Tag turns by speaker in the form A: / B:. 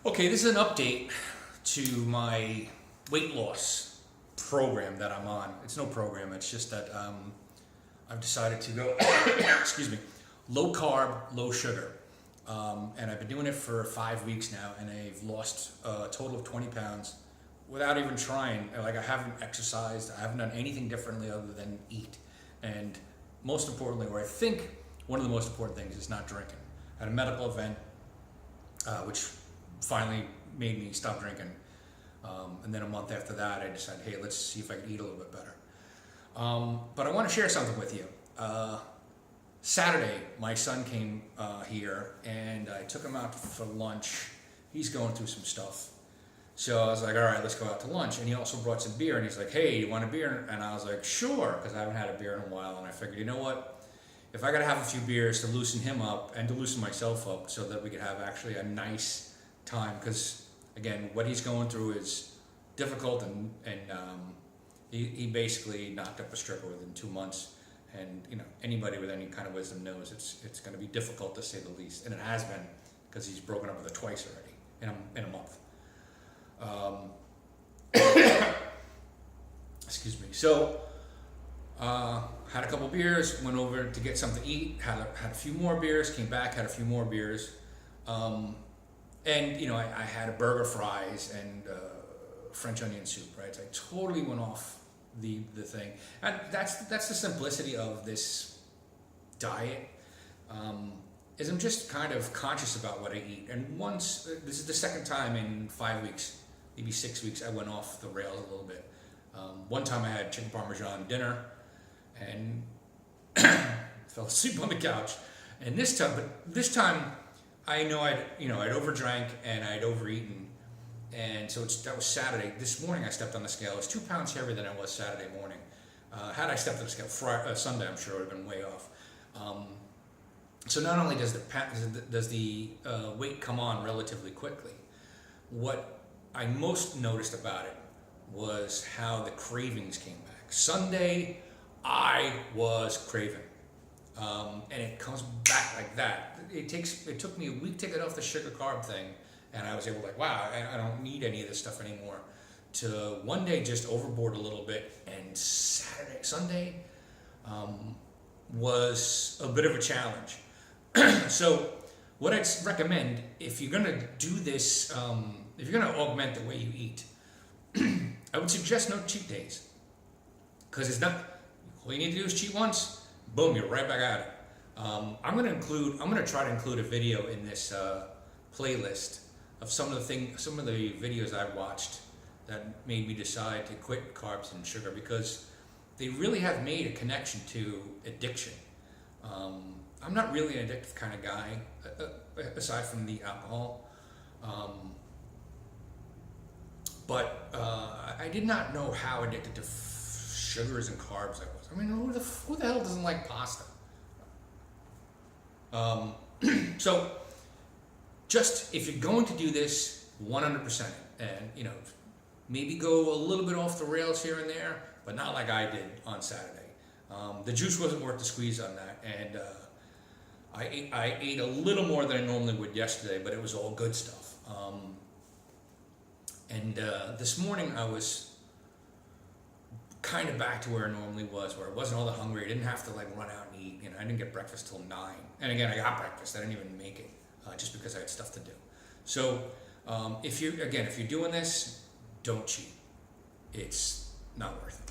A: Okay, this is an update to my weight loss program that I'm on. It's no program, it's just that I've decided to go, excuse me, low carb, low sugar. And I've been doing it for 5 weeks now, and I've lost a total of 20 pounds without even trying. Like, I haven't exercised, I haven't done anything differently other than eat. And most importantly, or I think one of the most important things, is not drinking. At a medical event, which finally made me stop drinking. And then a month after that, I decided, hey, let's see if I can eat a little bit better. But I want to share something with you. Saturday, my son came here, and I took him out for lunch. He's going through some stuff. So I was like, all right, let's go out to lunch. And he also brought some beer, and he's like, hey, you want a beer? And I was like, sure, because I haven't had a beer in a while. And I figured, you know what? If I got to have a few beers to loosen him up and to loosen myself up so that we could have actually a nice time, because again, what he's going through is difficult, and he basically knocked up a stripper within 2 months. And you know, anybody with any kind of wisdom knows it's going to be difficult, to say the least, and it has been, because he's broken up with her twice already in a month. Excuse me. So had a couple beers, went over to get something to eat, had a few more beers, came back, had a few more beers, and you know, I had a burger, fries, and French onion soup. Right, so I totally went off the thing, and that's the simplicity of this diet. Is I'm just kind of conscious about what I eat, and once this is the second time in 5 weeks, maybe 6 weeks, I went off the rails a little bit. One time I had chicken parmesan dinner and fell asleep on the couch, and this time I know I'd overdrank and I'd overeaten. And so that was Saturday. This morning I stepped on the scale. I was 2 pounds heavier than I was Saturday morning. Had I stepped on the scale Sunday, I'm sure it would have been way off. So not only does the weight come on relatively quickly, what I most noticed about it was how the cravings came back. Sunday, I was craving. And it comes back like that. It took me a week to get off the sugar carb thing. And I was able to, like, wow, I don't need any of this stuff anymore. To one day just overboard a little bit, and Sunday was a bit of a challenge. So what I'd recommend, if you're going to do this, if you're going to augment the way you eat, I would suggest no cheat days. Because it's not, all you need to do is cheat once, boom, you're right back at it. I'm going to try to include a video in this playlist of some of the videos I watched that made me decide to quit carbs and sugar, because they really have made a connection to addiction. I'm not really an addictive kind of guy, aside from the alcohol. But I did not know how addicted to sugars and carbs I was. I mean, who the hell doesn't like pasta? So, just if you're going to do this 100%, and you know, maybe go a little bit off the rails here and there, but not like I did on Saturday. The juice wasn't worth the squeeze on that, and I ate a little more than I normally would yesterday, but it was all good stuff. And this morning I was kind of back to where I normally was, where I wasn't all that hungry. I didn't have to like run out and eat. You know, I didn't get breakfast till 9. And again, I got breakfast. I didn't even make it, just because I had stuff to do. So if you're doing this, don't cheat. It's not worth it.